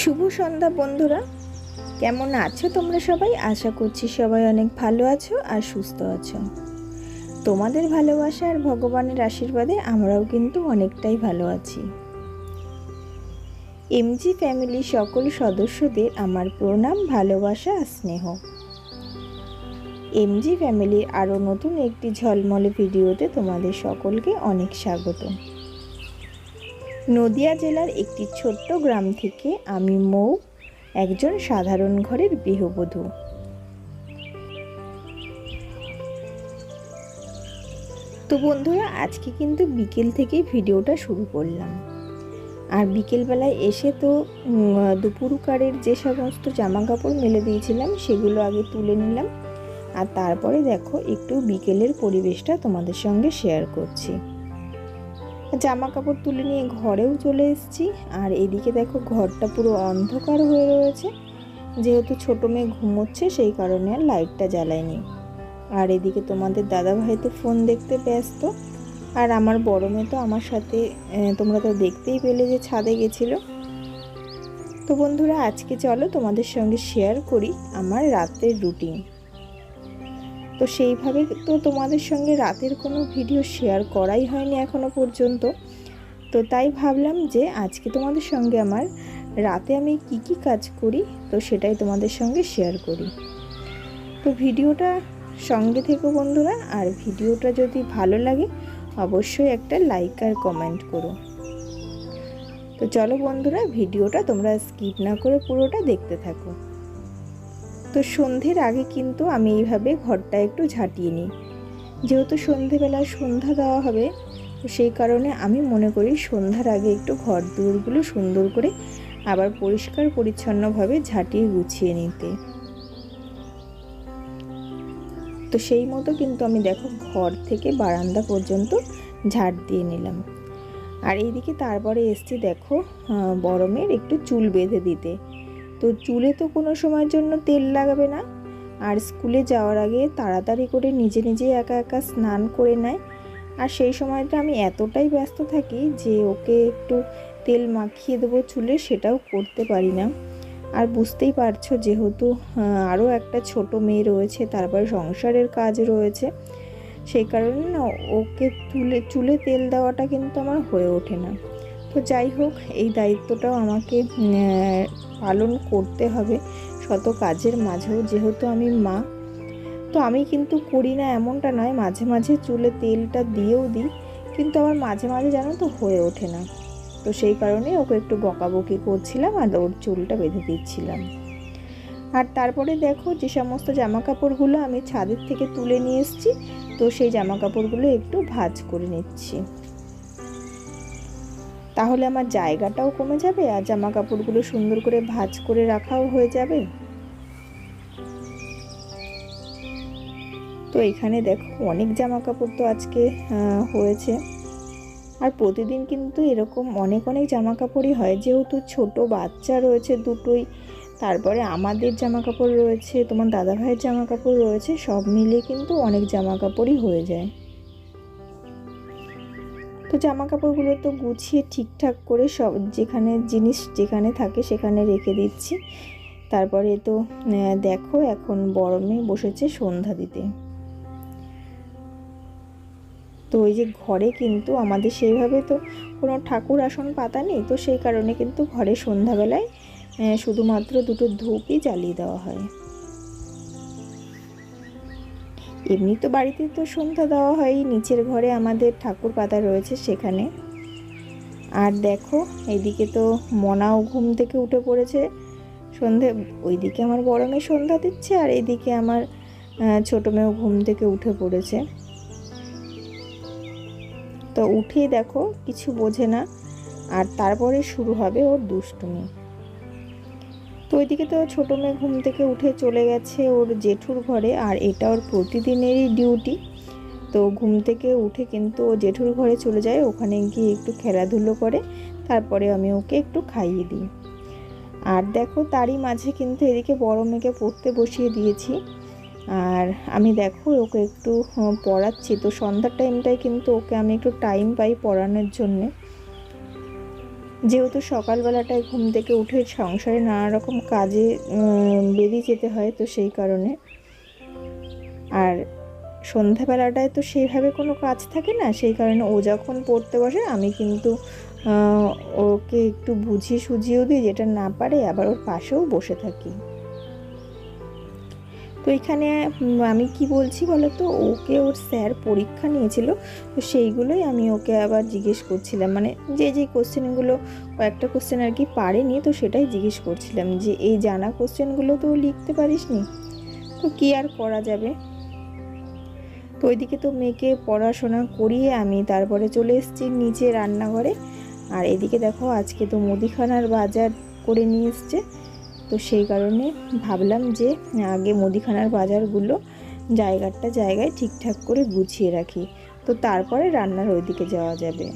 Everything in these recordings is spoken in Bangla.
শুভ সন্ধ্যা বন্ধুরা, কেমন আছো তোমরা সবাই? আশা করছি সবাই অনেক ভালো আছো আর সুস্থ আছো। তোমাদের ভালোবাসা আর ভগবানের আশীর্বাদে আমরাও কিন্তু অনেকটাই ভালো আছি। এমজি ফ্যামিলির সকল সদস্যদের আমার প্রণাম, ভালোবাসা আর স্নেহ। এমজি ফ্যামিলির আরও নতুন একটি ঝলমলে ভিডিওতে তোমাদের সকলকে অনেক স্বাগত। নদিয়া জেলার একটি ছোট্ট গ্রাম থেকে আমি মৌ, একজন সাধারণ ঘরের গৃহবধূ। তো বন্ধুরা, আজকে কিন্তু বিকেল থেকেই ভিডিওটা শুরু করলাম। আর বিকেলবেলায় এসে তো দুপুরকারের যে সমস্ত জামা কাপড় মেলে দিয়েছিলাম সেগুলো আগে তুলে নিলাম, আর তারপরে দেখো একটু বিকেলের পরিবেশটা তোমাদের সঙ্গে শেয়ার করছি। জামা কাপড় তুলে নিয়ে ঘরেও চলে এসেছি, আর এদিকে দেখো ঘরটা পুরো অন্ধকার হয়ে রয়েছে, যেহেতু ছোটো মেয়ে ঘুমোচ্ছে সেই কারণে আর লাইটটা জ্বালাইনি। আর এদিকে তোমাদের দাদাভাই তো ফোন দেখতে ব্যস্ত, আর আমার বড় মেয়ে তো আমার সাথে, তোমরা তো দেখতেই পেলে যে ছাদে গেছিলো। তো বন্ধুরা, আজকে চলো তোমাদের সঙ্গে শেয়ার করি আমার রাতের রুটিন। তো সেইভাবে তো তোমাদের সঙ্গে রাতের কোনো ভিডিও শেয়ার করাই হয়নি এখনো পর্যন্ত, তো তাই ভাবলাম যে আজকে তোমাদের সঙ্গে আমার রাতে আমি কি কি কাজ করি তো সেটাই তোমাদের সঙ্গে শেয়ার করি। তো ভিডিওটা সঙ্গে থেকো বন্ধুরা, আর ভিডিওটা যদি ভালো লাগে অবশ্যই একটা লাইক আর কমেন্ট করো। তো চলো বন্ধুরা, ভিডিওটা তোমরা স্কিপ না করে পুরোটা দেখতে থাকো। তো সন্ধ্যের আগে কিন্তু আমি এইভাবে ঘরটা একটু ঝাঁটিয়ে নিই, যেহেতু সন্ধ্যেবেলা সন্ধ্যা দেওয়া হবে, তো সেই কারণে আমি মনে করি সন্ধ্যার আগে একটু ঘর দুয়ারগুলো সুন্দর করে আবার পরিষ্কার পরিচ্ছন্নভাবে ঝাঁটিয়ে গুছিয়ে নিতে। তো সেই মতো কিন্তু আমি দেখো ঘর থেকে বারান্দা পর্যন্ত ঝাড় দিয়ে নিলাম। আর এইদিকে তারপরে এসছি দেখো বড় মেয়ের একটু চুল বেঁধে দিতে। তো চুলে তো কোনো সময়ের জন্য তেল লাগাবে না, আর স্কুলে যাওয়ার আগে তাড়াতাড়ি করে নিজে নিজে একা একা স্নান করে নেয়, আর সেই সময়টা আমি এতটাই ব্যস্ত থাকি যে ওকে একটু তেল মাখিয়ে দেবো চুলে সেটাও করতে পারি না। আর বুঝতেই পারছো, যেহেতু আরও একটা ছোট মেয়ে রয়েছে, তারপরে সংসারের কাজ রয়েছে, সেই কারণে না ওকে চুলে তেল দেওয়াটা কিন্তু আমার হয়ে ওঠে না। তো যাই হোক, এই দায়িত্বটাও আমাকে পালন করতে হবে শত কাজের মাঝেও, যেহেতু আমি মা। তো আমি কিন্তু করি না এমনটা নয়, মাঝে মাঝে চুলে তেলটা দিয়েও দিই, কিন্তু আমার মাঝে মাঝে জানো তো হয়ে ওঠে না। তো সেই কারণে ওকে একটু বকাবকি করছিলাম আর ওর চুলটা বেঁধে দিচ্ছিলাম। আর তারপরে দেখো যে সমস্ত জামা কাপড়গুলো আমি ছাদের থেকে তুলে নিয়ে এসেছি, তো সেই জামা কাপড়গুলো একটু ভাঁজ করে নিচ্ছি, তাহলে আমার জায়গাটাও কমে যাবে আর জামা কাপড়গুলো সুন্দর করে ভাঁজ করে রাখাও হয়ে যাবে। তো এখানে দেখো অনেক জামা কাপড় তো আজকে হয়েছে, আর প্রতিদিন কিন্তু এরকম অনেক অনেক জামা কাপড়ই হয়, যেহেতু ছোট বাচ্চা রয়েছে দুটোই, তারপরে আমাদের জামা কাপড় রয়েছে, তোমার দাদাভাইয়ের জামা কাপড় রয়েছে, সব মিলিয়ে কিন্তু অনেক জামা কাপড়ই হয়ে যায়। তো জামা কাপড়গুলো তো গুছিয়ে ঠিকঠাক করে সব যেখানে জিনিস যেখানে থাকে সেখানে রেখে দিচ্ছি। তারপরে তো দেখো এখন বড় মেয়ে বসেছে সন্ধ্যা দিতে। তো ওই যে ঘরে কিন্তু আমাদের সেইভাবে তো কোনো ঠাকুর আসন পাতা নেই, তো সেই কারণে কিন্তু ঘরে সন্ধ্যাবেলায় শুধুমাত্র দুটো ধূপই জ্বালিয়ে দেওয়া হয়। এমনি তো বাড়িতে তো সন্ধ্যা দেওয়া হয় নিচের ঘরে, আমাদের ঠাকুর পাতা রয়েছে সেখানে। আর দেখো এইদিকে তো মনাও ঘুম থেকে উঠে পড়েছে, সন্ধে ওইদিকে আমার বড় মেয়ে সন্ধ্যা দিচ্ছে, আর এইদিকে আমার ছোটো মেয়েও ঘুম থেকে উঠে পড়েছে। তো উঠেই দেখো কিছু বোঝে না, আর তারপরে শুরু হবে ওর দুষ্টুমি। তো ওইদিকে তো ছোটো মেয়ে ঘুম থেকে উঠে চলে গেছে ওর জেঠুর ঘরে, আর এটা ওর প্রতিদিনেরই ডিউটি। তো ঘুম থেকে উঠে কিন্তু ও জেঠুর ঘরে চলে যায়, ওখানে গিয়ে একটু খেলাধুলো করে, তারপরে আমি ওকে একটু খাইয়ে দিই। আর দেখো তারই মাঝে কিন্তু এদিকে বড় মেয়েকে পড়তে বসিয়ে দিয়েছি, আর আমি দেখো ওকে একটু পড়াচ্ছি। তো সন্ধ্যার টাইমটায় কিন্তু ওকে আমি একটু টাইম পাই পড়ানোর জন্যে। যেহেতু সকালবেলাটায় ঘুম থেকে উঠে সংসারে নানা রকম কাজে বেরিয়ে যেতে হয়, তো সেই কারণে। আর সন্ধ্যাবেলাটায় তো সেইভাবে কোনো কাজ থাকে না, সেই কারণে ও যখন পড়তে বসে আমি কিন্তু ওকে একটু বুঝিয়ে সুঝিয়েও দিই, যেটা না পারে আবার ওর পাশেও বসে থাকি। তো এখানে আমি কি বলছি বলো তো, ওকে ওর স্যার পরীক্ষা নিয়েছিল, তো সেইগুলোই আমি ওকে আবার জিজ্ঞেস করছিলাম, মানে যে কোশ্চেনগুলো কয়েকটা কোশ্চেন আর কি পারেনি, তো সেটাই জিজ্ঞেস করছিলাম যে এই জানা কোশ্চেনগুলো তো লিখতে পারিসনি, তো কি আর করা যাবে। তো ওইদিকে তো মেয়েকে পড়াশোনা করিয়ে আমি তারপরে চলে এসেছি নিচে রান্নাঘরে। আর এদিকে দেখো আজকে তো মুদিখানার বাজার করে নিয়ে এসছে, তো সেই কারণে ভাবলাম যে আগে মুদিখানার বাজারগুলো জায়গায় ঠিকঠাক করে গুছিয়ে রাখি, তো তারপরে রান্নার ওইদিকে যাওয়া যাবে।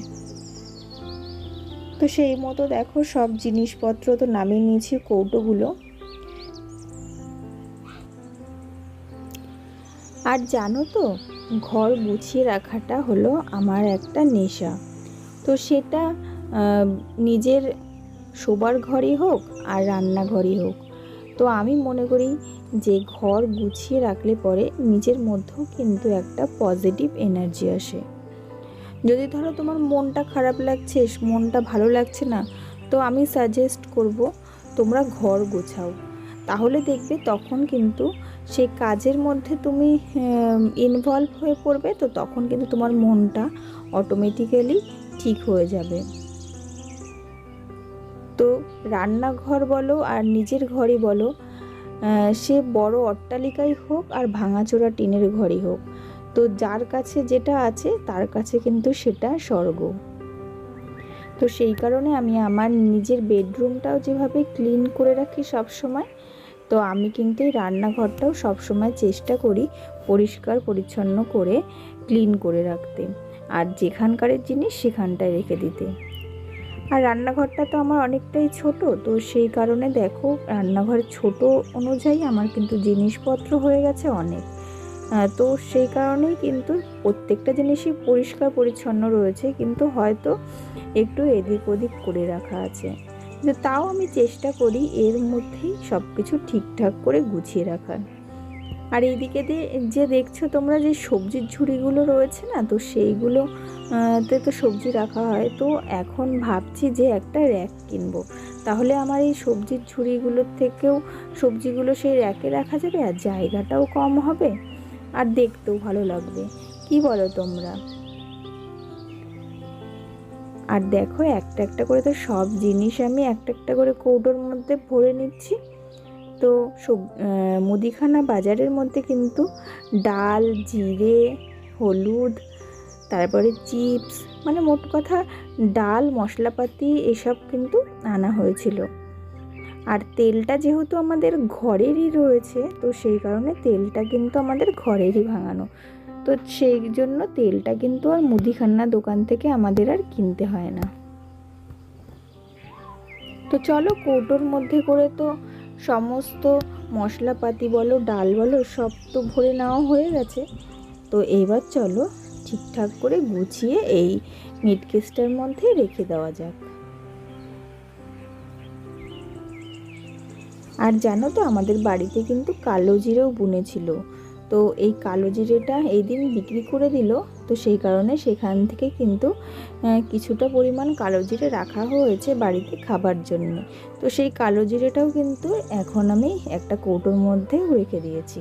তো সেই মতো দেখো সব জিনিসপত্র তো নামিয়ে নিয়েছি কৌটোগুলো। আর জানো তো, ঘর গুছিয়ে রাখাটা হলো আমার একটা নেশা। তো সেটা নিজের শোবার ঘরই হোক আর রান্নাঘরই হোক, তো আমি মনে করি যে ঘর গুছিয়ে রাখলে পরে নিজের মধ্যেও কিন্তু একটা পজিটিভ এনার্জি আসে। যদি ধরো তোমার মনটা খারাপ লাগছে, মনটা ভালো লাগছে না, তো আমি সাজেস্ট করব তোমরা ঘর গোছাও, তাহলে দেখবে তখন কিন্তু সেই কাজের মধ্যে তুমি ইনভলভ হয়ে পড়বে, তো তখন কিন্তু তোমার মনটা অটোমেটিক্যালি ঠিক হয়ে যাবে। তো রান্নাঘর বলো আর নিজের ঘরই বলো, সে বড় অট্টালিকাই হোক আর ভাঙাচোরা টিনের ঘরই হোক, তো যার কাছে যেটা আছে তার কাছে কিন্তু সেটা স্বর্গ। তো সেই কারণে আমি আমার নিজের বেডরুমটাও যেভাবে ক্লিন করে রাখি সব সময়, তো আমি কিন্তু এই রান্নাঘরটাও সবসময় চেষ্টা করি পরিষ্কার পরিচ্ছন্ন করে ক্লিন করে রাখতে, আর যেখানকারের জিনিস সেখানটায় রেখে দিতে। আর রান্নাঘরটা তো আমার অনেকটাই ছোট, তো সেই কারণে দেখো রান্নাঘর ছোট অনুযায়ী আমার কিন্তু জিনিসপত্র হয়ে গেছে অনেক। তো সেই কারণেই কিন্তু প্রত্যেকটা জিনিসই পরিষ্কার পরিচ্ছন্ন রয়েছে, কিন্তু হয়তো একটু এদিক ওদিক করে রাখা আছে, কিন্তু তাও আমি চেষ্টা করি এর মধ্যেই সব কিছু ঠিকঠাক করে গুছিয়ে রাখার। আর এইদিকে যে দেখছো তোমরা যে সবজির ঝুড়িগুলো রয়েছে না, তো সেইগুলো তে তো সবজি রাখা হয়, তো এখন ভাবছি যে একটা র্যাক কিনবো, তাহলে আমার এই সবজির ঝুড়িগুলোর থেকেও সবজিগুলো সেই র্যাকে রাখা যাবে, আর জায়গাটাও কম হবে আর দেখতেও ভালো লাগবে। কি বলো তোমরা? আর দেখো একটা একটা করে তো সব জিনিস আমি একটা একটা করে কৌটোর মধ্যে ভরে নিচ্ছি। তো মুদিখানা বাজারের মধ্যে কিন্তু ডাল, জিরে, হলুদ, তারপরে চিপস, মানে মোট কথা ডাল, মশলাপাতি এসব কিন্তু আনা হয়েছিল। আর তেলটা যেহেতু আমাদের ঘরেরই রয়েছে, তো সেই কারণে তেলটা কিন্তু আমাদের ঘরেরই ভাঙানো, তো সেই জন্য তেলটা কিন্তু আর মুদিখানা দোকান থেকে আমাদের আর কিনতে হয় না। তো চলো কৌটোর মধ্যে করে তো সমস্ত মশলাপাতি বলো, ডাল বলো, সব তো ভরে নেওয়া হয়ে গেছে, তো এবার চলো ঠিকঠাক করে গুছিয়ে এই মিট কেসটার মধ্যে রেখে দেওয়া যাক। আর জানো তো আমাদের বাড়িতে কিন্তু কালো জিরেও বুনেছিল, তো এই কালো জিরেটা এই দিন বিক্রি করে দিল, তো সেই কারণে সেখান থেকে কিন্তু কিছুটা পরিমাণ কালো জিরে রাখা হয়েছে বাড়িতে খাবার জন্য। তো সেই কালো জিরেটাও কিন্তু এখন আমি একটা কৌটোর মধ্যে রেখে দিয়েছি।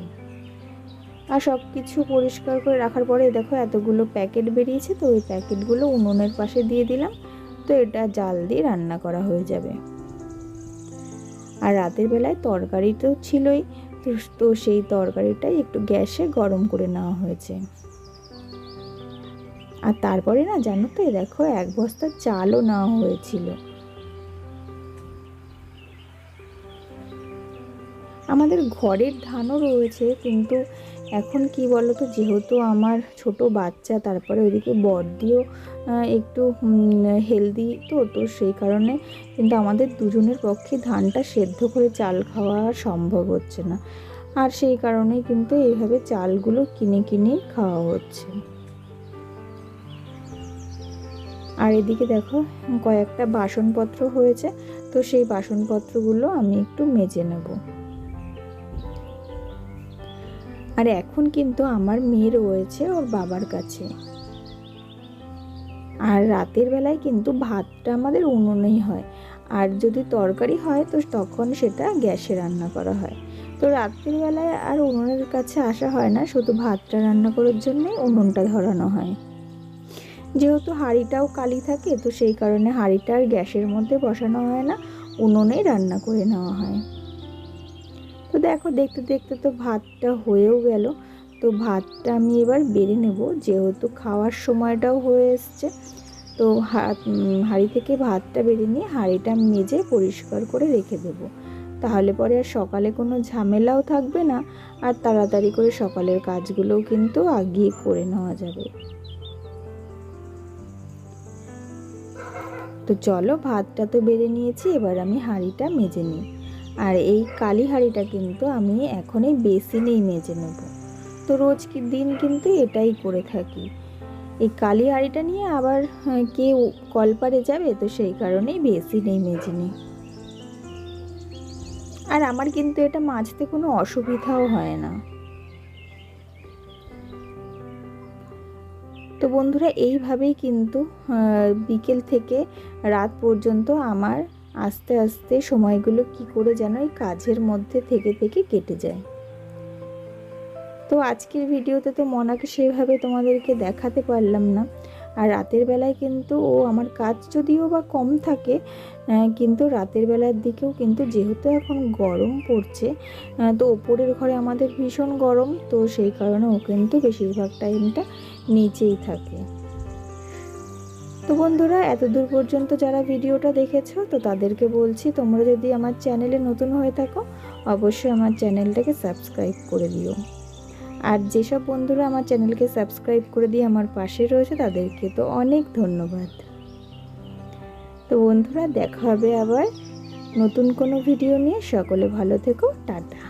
আর সব কিছু পরিষ্কার করে রাখার পরে দেখো এতগুলো প্যাকেট বেরিয়েছে, তো ওই প্যাকেটগুলো উনুনের পাশে দিয়ে দিলাম, তো এটা জাল দিয়ে রান্না করা হয়ে যাবে। আর রাতের বেলায় তরকারি তো ছিলই, তো সেই তরকারিটাই একটু গ্যাসে গরম করে নেওয়া হয়েছে। আর তারপরে না জানো তো দেখো এক বস্তা চালও নেওয়া হয়েছিল। আমাদের ঘরের ধানও রয়েছে, কিন্তু এখন কি বলো তো, যেহেতু আমার ছোট বাচ্চা, তারপরে ওইদিকে বড়দিও একটু হেলদি, তো সেই কারণে কিন্তু আমাদের দুজনের পক্ষে ধানটা সেদ্ধ করে চাল খাওয়া সম্ভব হচ্ছে না, আর সেই কারণেই কিন্তু এইভাবে চালগুলো কিনে কিনে খাওয়া হচ্ছে। আর এদিকে দেখো কয়েকটা বাসনপত্র হয়েছে, তো সেই বাসনপত্রগুলো আমি একটু মেজে নেব। আর এখন কিন্তু আমার মেয়ে রয়েছে ওর বাবার কাছে। আর রাতের বেলায় কিন্তু ভাতটা আমাদের উনুনেই হয়, আর যদি তরকারি হয় তো তখন সেটা গ্যাসে রান্না করা হয়। তো রাত্রির বেলায় আর উনুনের কাছে আসা হয় না, শুধু ভাতটা রান্না করার জন্যই উনুনটা ধরানো হয়। যেহেতু হাঁড়িটাও কালি থাকে, তো সেই কারণে হাঁড়িটা আর গ্যাসের মধ্যে বসানো হয় না, উনুনেই রান্না করে নেওয়া হয়। তো দেখো দেখতে দেখতে তো ভাতটা হয়েও গেল। তো ভাতটা আমি এবার বেড়ে নেব, যেহেতু খাওয়ার সময়টাও হয়ে এসছে। তো হাঁড়ি থেকে ভাতটা বেড়ে নিয়ে হাঁড়িটা মেজে পরিষ্কার করে রেখে দেব। তাহলে পরে আর সকালে কোনো ঝামেলাও থাকবে না, আর তাড়াতাড়ি করে সকালের কাজগুলোও কিন্তু আগিয়ে করে নেওয়া যাবে। তো চলো, ভাতটা তো বেড়ে নিয়েছি, এবার আমি হাঁড়িটা মেজে নিই। আর এই কালি হাঁড়িটা কিন্তু আমি এখন এই বেসিনেই মেজে নেব। তো রোজ দিন কিন্তু এটাই করে থাকি। এই কালি হাঁড়িটা নিয়ে আবার কে কলপারে যাবে, তো সেই কারণেই বেসিনেই মেজে নিই। আর আমার কিন্তু এটা মাজতে কোনো অসুবিধাও হয় না। তো বন্ধুরা, এইভাবেই কিন্তু বিকেল থেকে রাত পর্যন্ত আমার আস্তে আস্তে সময়গুলো কি করে যেন এই কাজের মধ্যে থেকে থেকে কেটে যায়। তো আজকের ভিডিওতে তো মনাকে সেভাবে তোমাদেরকে দেখাতে পারলাম না। আর রাতের বেলায় কিন্তু ও আমার কাজ যদিও বা কম থাকে, কিন্তু রাতের বেলার দিকেও কিন্তু যেহেতু এখন গরম পড়ছে, তো ওপরের ঘরে আমাদের ভীষণ গরম, তো সেই কারণে ও কিন্তু বেশিরভাগ টাইমটা নিচেই থাকে। তো বন্ধুরা, এতদূর পর্যন্ত যারা ভিডিওটা দেখেছো, তো তাদেরকে বলছি, তোমরা যদি আমার চ্যানেলে নতুন হয়ে থাকো অবশ্যই আমার চ্যানেলটাকে সাবস্ক্রাইব করে দিও। আর যেসব বন্ধুরা আমার চ্যানেলকে সাবস্ক্রাইব করে দিয়ে আমার পাশে রয়েছে তাদেরকে তো অনেক ধন্যবাদ। তো বন্ধুরা, দেখা হবে আবার নতুন কোনো ভিডিও নিয়ে। সকলে ভালো থেকো, টাটা।